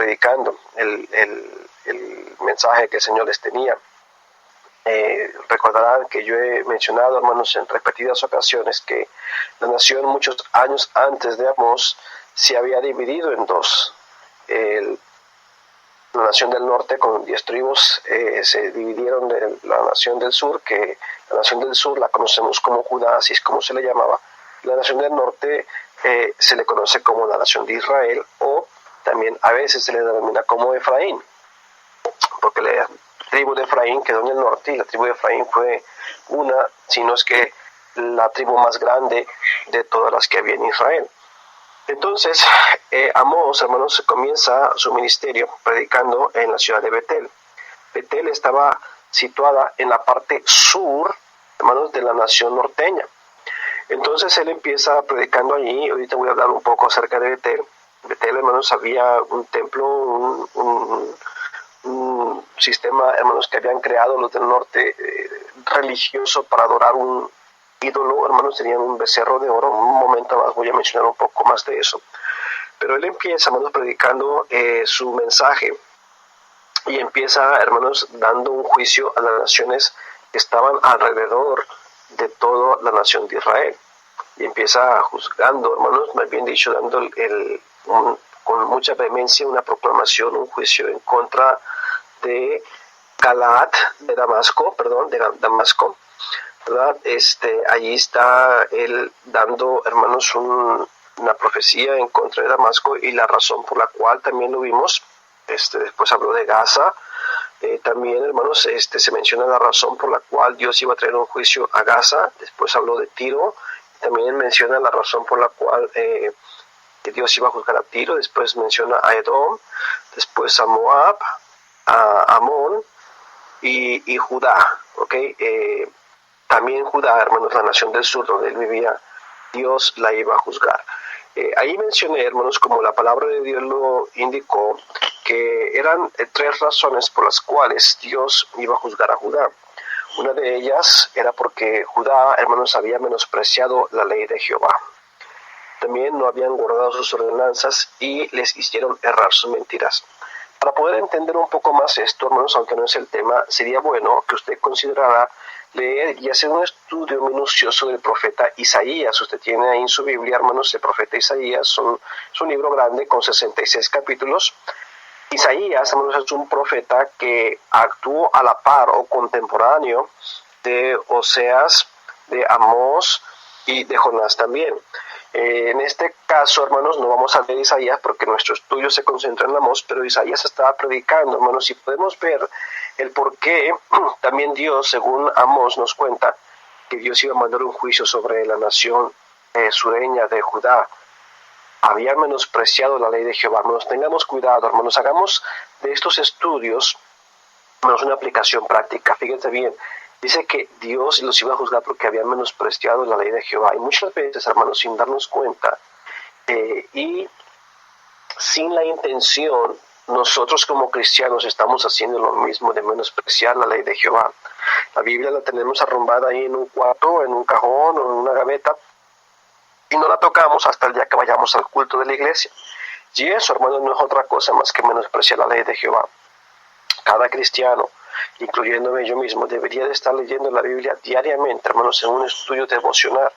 predicando el mensaje que el Señor les tenía. Recordarán que yo he mencionado, hermanos, en repetidas ocasiones que la nación muchos años antes de Amós se había dividido en dos. La nación del norte con 10 tribus se dividieron de la nación del sur, que la nación del sur la conocemos como Judá, así es como se le llamaba. La nación del norte se le conoce como la nación de Israel, o también a veces se le denomina como Efraín, porque la tribu de Efraín quedó en el norte, y la tribu de Efraín fue una, si no es que la tribu más grande de todas las que había en Israel. Entonces, Amós, hermanos, comienza su ministerio predicando en la ciudad de Betel. Betel estaba situada en la parte sur, hermanos, de la nación norteña. Entonces él empieza predicando allí. Ahorita voy a hablar un poco acerca de Betel. Betel, hermanos, había un templo, un sistema, hermanos, que habían creado los del norte religioso para adorar un ídolo, hermanos, tenían un becerro de oro. Un momento más voy a mencionar un poco más de eso. Pero él empieza, hermanos, predicando su mensaje, y empieza, hermanos, dando un juicio a las naciones que estaban alrededor de toda la nación de Israel. Y empieza juzgando, hermanos, más bien dicho, dando con mucha vehemencia una proclamación, un juicio en contra de Galaad, de Damasco, ¿verdad? Allí está él dando, hermanos, una profecía en contra de Damasco, y la razón por la cual también lo vimos. Después habló de Gaza. También, hermanos, se menciona la razón por la cual Dios iba a traer un juicio a Gaza. Después habló de Tiro. También menciona la razón por la cual Dios iba a juzgar a Tiro. Después menciona a Edom. Después a Moab, a Amón y Judá. ¿Okay? También Judá, hermanos, la nación del sur donde él vivía, Dios la iba a juzgar. Ahí mencioné, hermanos, como la palabra de Dios lo indicó, que eran 3 razones por las cuales Dios iba a juzgar a Judá. Una de ellas era porque Judá, hermanos, había menospreciado la ley de Jehová. También no habían guardado sus ordenanzas y les hicieron errar sus mentiras. Para poder entender un poco más esto, hermanos, aunque no es el tema, sería bueno que usted considerara leer y hacer un estudio minucioso del profeta Isaías. Usted tiene ahí en su Biblia, hermanos, el profeta Isaías. Es un libro grande con 66 capítulos. Isaías, hermanos, es un profeta que actuó a la par o contemporáneo de Oseas, de Amós y de Jonás también. En este caso, hermanos, no vamos a leer Isaías porque nuestro estudio se concentra en Amós, pero Isaías estaba predicando, hermanos, y podemos ver el por qué también Dios, según Amós, nos cuenta que Dios iba a mandar un juicio sobre la nación sureña de Judá. Habían menospreciado la ley de Jehová. Hermanos, tengamos cuidado, hermanos, hagamos de estos estudios, hermanos, una aplicación práctica. Fíjense bien, dice que Dios los iba a juzgar porque habían menospreciado la ley de Jehová. Y muchas veces, hermanos, sin darnos cuenta y sin la intención, nosotros como cristianos estamos haciendo lo mismo de menospreciar la ley de Jehová. La Biblia la tenemos arrumbada ahí en un cuarto, en un cajón o en una gaveta, y no la tocamos hasta el día que vayamos al culto de la iglesia. Y eso, hermanos, no es otra cosa más que menospreciar la ley de Jehová. Cada cristiano, incluyéndome yo mismo, debería de estar leyendo la Biblia diariamente, hermanos, en un estudio devocional.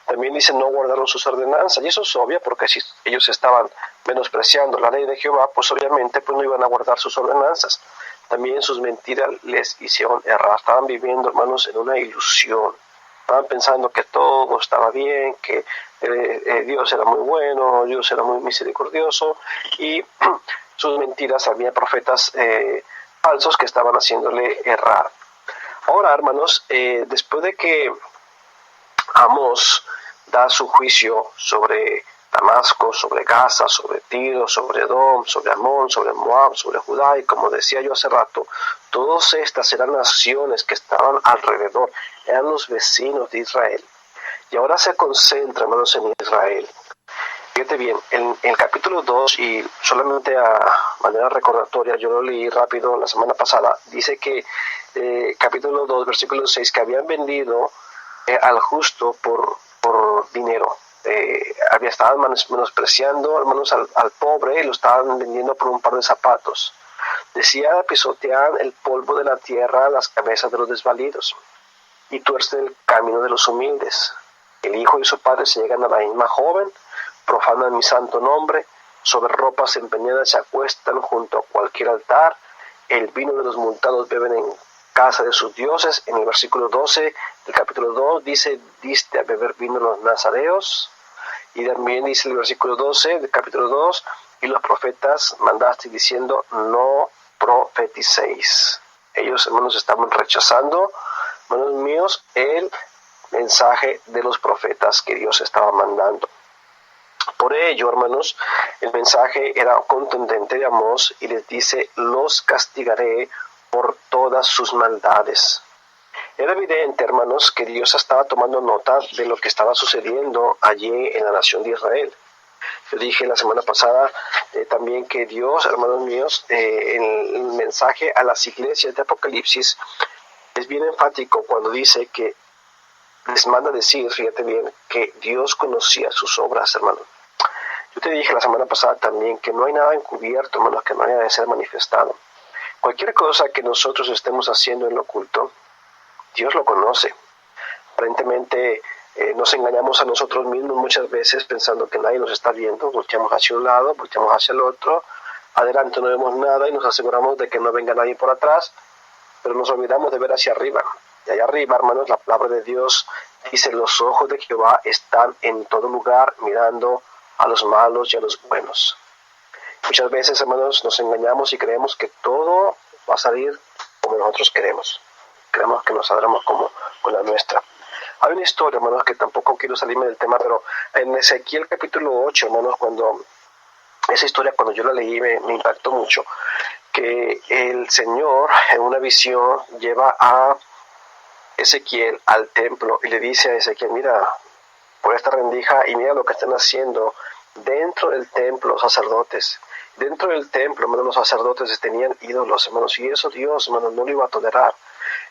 También dice, no guardaron sus ordenanzas, y eso es obvio, porque si ellos estaban menospreciando la ley de Jehová, pues obviamente pues no iban a guardar sus ordenanzas. También sus mentiras les hicieron errar. Estaban viviendo, hermanos, en una ilusión. Estaban pensando que todo estaba bien, que Dios era muy bueno, Dios era muy misericordioso, y sus mentiras, había profetas falsos que estaban haciéndole errar. Ahora, hermanos, después de que Amós da su juicio sobre Damasco, sobre Gaza, sobre Tiro, sobre Edom, sobre Amón, sobre Moab, sobre Judá, y como decía yo hace rato, todas estas eran naciones que estaban alrededor, eran los vecinos de Israel. Y ahora se concentra, hermanos, en Israel. Fíjate bien, en el capítulo 2, y solamente a manera recordatoria, yo lo leí rápido la semana pasada, dice que capítulo 2, versículo 6, que habían vendido al justo por dinero. estaban menospreciando, hermanos, al pobre, y lo estaban vendiendo por un par de zapatos. Decía, pisotean el polvo de la tierra, las cabezas de los desvalidos, y tuercen el camino de los humildes. El hijo y su padre se llegan a la misma joven, profanan mi santo nombre, sobre ropas empeñadas se acuestan junto a cualquier altar, el vino de los multados beben en casa de sus dioses. En el versículo 12 del capítulo 2 dice, diste a beber vino los nazareos, y también dice el versículo 12 del capítulo 2, y los profetas mandaste diciendo, no profeticéis. Ellos, hermanos, estaban rechazando, hermanos míos, el mensaje de los profetas que Dios estaba mandando. Por ello, hermanos, el mensaje era contundente de Amós y les dice, los castigaré por todas sus maldades. Era evidente, hermanos, que Dios estaba tomando nota de lo que estaba sucediendo allí en la nación de Israel. Yo dije la semana pasada también que Dios, hermanos míos, en el mensaje a las iglesias de Apocalipsis es bien enfático cuando dice que les manda decir, fíjate bien, que Dios conocía sus obras, hermanos. Yo te dije la semana pasada también que no hay nada encubierto, hermanos, que no haya de ser manifestado. Cualquier cosa que nosotros estemos haciendo en lo oculto, Dios lo conoce. Aparentemente nos engañamos a nosotros mismos muchas veces pensando que nadie nos está viendo. Volteamos hacia un lado, volteamos hacia el otro, adelante no vemos nada y nos aseguramos de que no venga nadie por atrás, pero nos olvidamos de ver hacia arriba. Y allá arriba, hermanos, la palabra de Dios dice, los ojos de Jehová están en todo lugar, mirando a los malos y a los buenos. Muchas veces, hermanos, nos engañamos y creemos que todo va a salir como nosotros queremos. Creemos que nos saldremos como con la nuestra. Hay una historia, hermanos, que tampoco quiero salirme del tema, pero en Ezequiel capítulo 8, hermanos, esa historia cuando yo la leí me impactó mucho, que el Señor en una visión lleva a Ezequiel al templo y le dice a Ezequiel, mira, por esta rendija y mira lo que están haciendo dentro del templo los sacerdotes. Dentro del templo, hermanos, los sacerdotes tenían ídolos, hermanos, y eso Dios, hermanos, no lo iba a tolerar.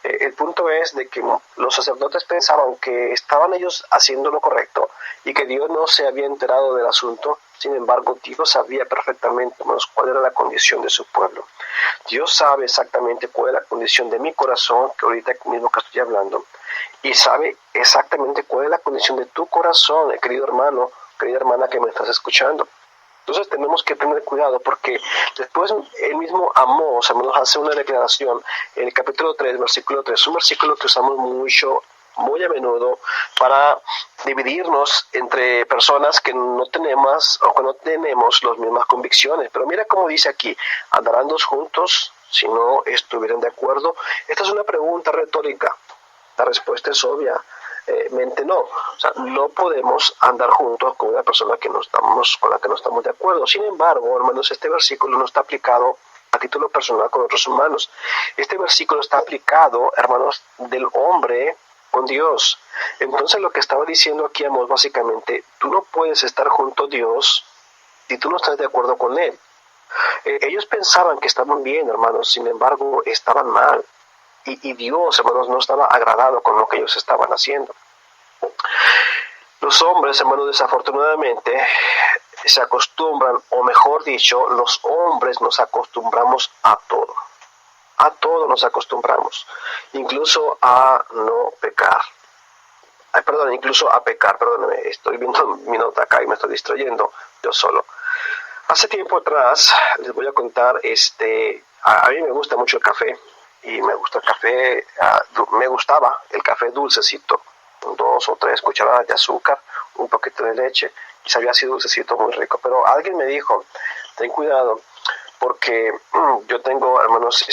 El punto es de que los sacerdotes pensaban que estaban ellos haciendo lo correcto y que Dios no se había enterado del asunto. Sin embargo, Dios sabía perfectamente, hermanos, cuál era la condición de su pueblo. Dios sabe exactamente cuál es la condición de mi corazón, que ahorita mismo que estoy hablando, y sabe exactamente cuál es la condición de tu corazón, querido hermano, querida hermana que me estás escuchando. Entonces tenemos que tener cuidado porque después el mismo Amós, hermanos, hace una declaración en el capítulo 3, versículo 3, un versículo que usamos mucho, muy a menudo, para dividirnos entre personas que no tenemos o que no tenemos las mismas convicciones. Pero mira cómo dice aquí, ¿andarán dos juntos si no estuvieran de acuerdo? Esta es una pregunta retórica. La respuesta es obvia. No. O sea, no podemos andar juntos con una persona con la que no estamos de acuerdo. Sin embargo, hermanos, este versículo no está aplicado a título personal con otros humanos. Este versículo está aplicado, hermanos, del hombre con Dios. Entonces lo que estaba diciendo aquí Amós básicamente, tú no puedes estar junto a Dios si tú no estás de acuerdo con Él. Ellos pensaban que estaban bien, hermanos, sin embargo estaban mal. Y Dios, hermanos, no estaba agradado con lo que ellos estaban haciendo. Los hombres, hermanos, desafortunadamente se acostumbran, o mejor dicho, los hombres nos acostumbramos a todo. A todo nos acostumbramos, incluso a no pecar. Incluso a pecar, perdóneme, estoy viendo mi nota acá y me estoy distrayendo yo solo. Hace tiempo atrás, les voy a contar, a mí me gusta mucho el café. Y me gusta el café, me gustaba el café dulcecito, 2 o 3 cucharadas de azúcar, un poquito de leche, y sabía así dulcecito, muy rico. Pero alguien me dijo, ten cuidado, porque yo tengo, hermanos,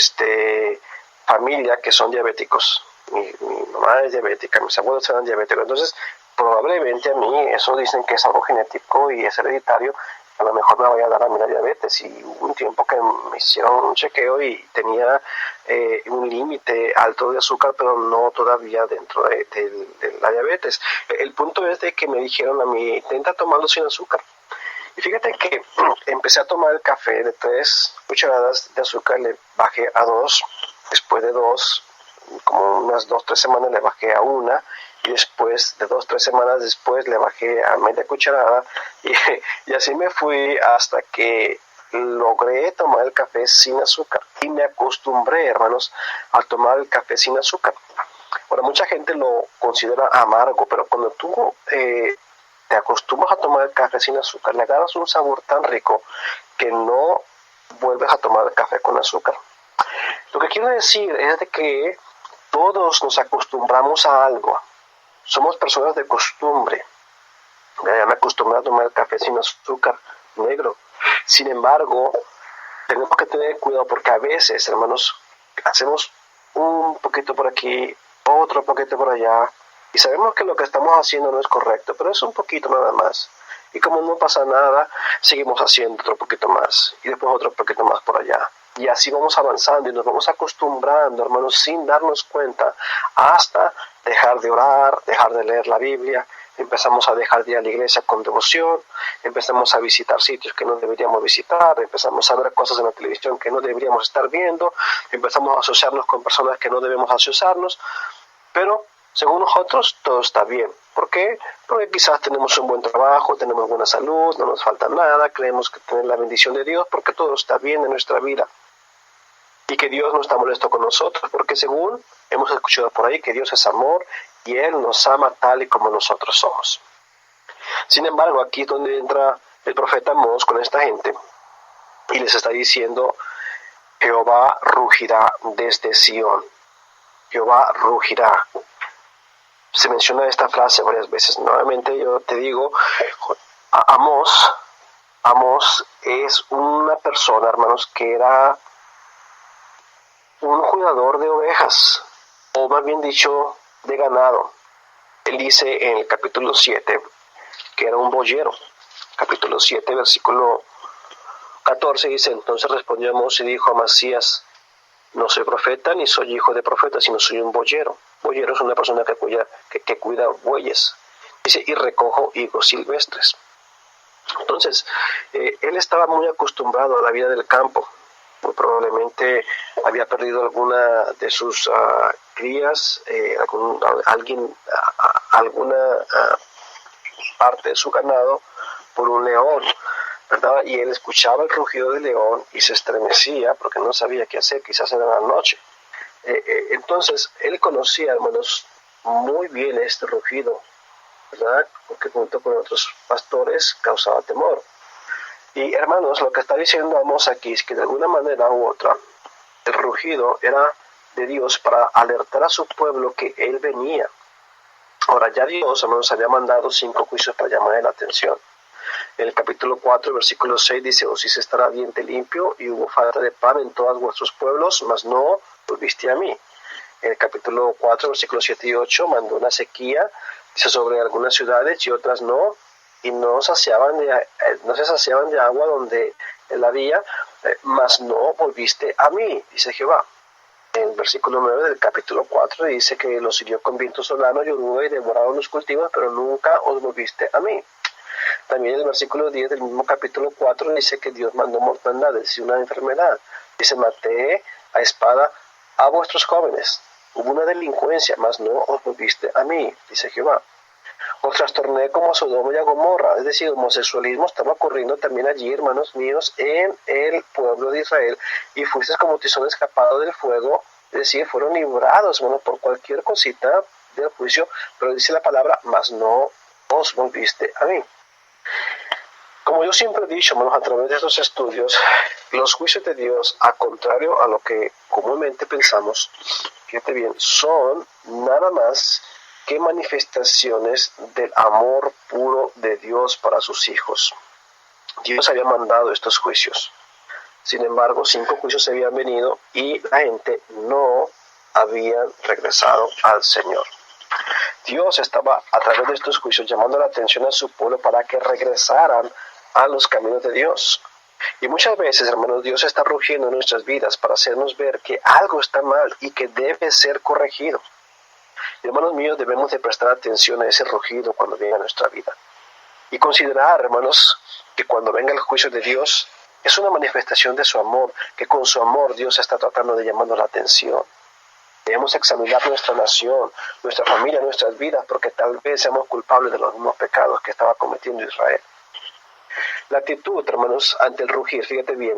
familia que son diabéticos. Mi mamá es diabética, mis abuelos eran diabéticos, entonces probablemente a mí, eso dicen que es algo genético y es hereditario, a lo mejor me vaya a dar a mí la diabetes. Y hubo un tiempo que me hicieron un chequeo y tenía un límite alto de azúcar, pero no todavía dentro de la diabetes. El punto es de que me dijeron a mí, intenta tomarlo sin azúcar. Y fíjate que empecé a tomar el café de 3 cucharadas de azúcar, le bajé a 2, después de 2, como unas 2 o 3 semanas le bajé a 1, y después de 2-3 semanas después le bajé a media cucharada y así me fui hasta que logré tomar el café sin azúcar y me acostumbré, hermanos, a tomar el café sin azúcar. Ahora, mucha gente lo considera amargo, pero cuando tú te acostumbras a tomar el café sin azúcar, le agarras un sabor tan rico que no vuelves a tomar el café con azúcar. Lo que quiero decir es de que todos nos acostumbramos a algo. Somos personas de costumbre. Ya me acostumbré a tomar el café sin azúcar negro. Sin embargo, tenemos que tener cuidado porque a veces, hermanos, hacemos un poquito por aquí, otro poquito por allá, y sabemos que lo que estamos haciendo no es correcto, pero es un poquito nada más. Y como no pasa nada, seguimos haciendo otro poquito más, y después otro poquito más por allá. Y así vamos avanzando y nos vamos acostumbrando, hermanos, sin darnos cuenta, hasta dejar de orar, dejar de leer la Biblia. Empezamos a dejar de ir a la iglesia con devoción, empezamos a visitar sitios que no deberíamos visitar, empezamos a ver cosas en la televisión que no deberíamos estar viendo, empezamos a asociarnos con personas que no debemos asociarnos, pero según nosotros todo está bien. ¿Por qué? Porque quizás tenemos un buen trabajo, tenemos buena salud, no nos falta nada, creemos que tenemos la bendición de Dios porque todo está bien en nuestra vida. Y que Dios no está molesto con nosotros, porque según hemos escuchado por ahí que Dios es amor y Él nos ama tal y como nosotros somos. Sin embargo, aquí es donde entra el profeta Amós con esta gente y les está diciendo: Jehová rugirá desde Sión. Jehová rugirá. Se menciona esta frase varias veces. Nuevamente yo te digo, Amós es una persona, hermanos, que era un cuidador de ovejas, o más bien dicho, de ganado. Él dice en el capítulo 7 que era un boyero. Capítulo 7, versículo 14 dice: entonces respondió Amós y dijo a Amasías: no soy profeta ni soy hijo de profeta, sino soy un boyero. Boyero es una persona que cuida bueyes. Dice: y recojo higos silvestres. Entonces, él estaba muy acostumbrado a la vida del campo. Muy probablemente había perdido alguna de sus crías, alguna parte de su ganado por un león, ¿verdad? Y él escuchaba el rugido del león y se estremecía porque no sabía qué hacer, quizás era la noche. Entonces, él conocía, hermanos, muy bien este rugido, ¿verdad? Porque junto con otros pastores causaba temor. Y hermanos, lo que está diciendo Amós aquí es que de alguna manera u otra, el rugido era de Dios para alertar a su pueblo que Él venía. Ahora, ya Dios, hermanos, había mandado 5 juicios para llamar la atención. En el capítulo 4, versículo 6 dice: os hice estar a diente limpio y hubo falta de pan en todos vuestros pueblos, mas no volviste a mí. En el capítulo 4, versículos 7 y 8 mandó una sequía, dice, sobre algunas ciudades y otras no, y no se saciaban de agua donde la había, mas no volviste a mí, dice Jehová. En el versículo 9 del capítulo 4 dice que los hirió con viento solano y oruga y devoraron los cultivos, pero nunca os volviste a mí. También el versículo 10 del mismo capítulo 4 dice que Dios mandó mortandades y una enfermedad. Dice: maté a espada a vuestros jóvenes. Hubo una delincuencia, mas no os volviste a mí, dice Jehová. Os trastorné como a Sodoma y a Gomorra. Es decir, el homosexualismo estaba ocurriendo también allí, hermanos míos, en el pueblo de Israel. Y fuisteis como tizón escapado del fuego. Es decir, fueron librados, hermanos, por cualquier cosita del juicio. Pero dice la palabra: mas no os volviste a mí. Como yo siempre he dicho, hermanos, a través de estos estudios, los juicios de Dios, a contrario a lo que comúnmente pensamos, fíjate bien, son nada más que manifestaciones del amor puro de Dios para sus hijos. Dios había mandado estos juicios. Sin embargo, 5 juicios se habían venido y la gente no había regresado al Señor. Dios estaba a través de estos juicios llamando la atención a su pueblo para que regresaran a los caminos de Dios. Y muchas veces, hermanos, Dios está rugiendo en nuestras vidas para hacernos ver que algo está mal y que debe ser corregido. Y, hermanos míos, debemos de prestar atención a ese rugido cuando venga a nuestra vida. Y considerar, hermanos, que cuando venga el juicio de Dios es una manifestación de su amor, que con su amor Dios está tratando de llamarnos la atención. Debemos examinar nuestra nación, nuestra familia, nuestras vidas, porque tal vez seamos culpables de los mismos pecados que estaba cometiendo Israel. La actitud, hermanos, ante el rugir, fíjate bien,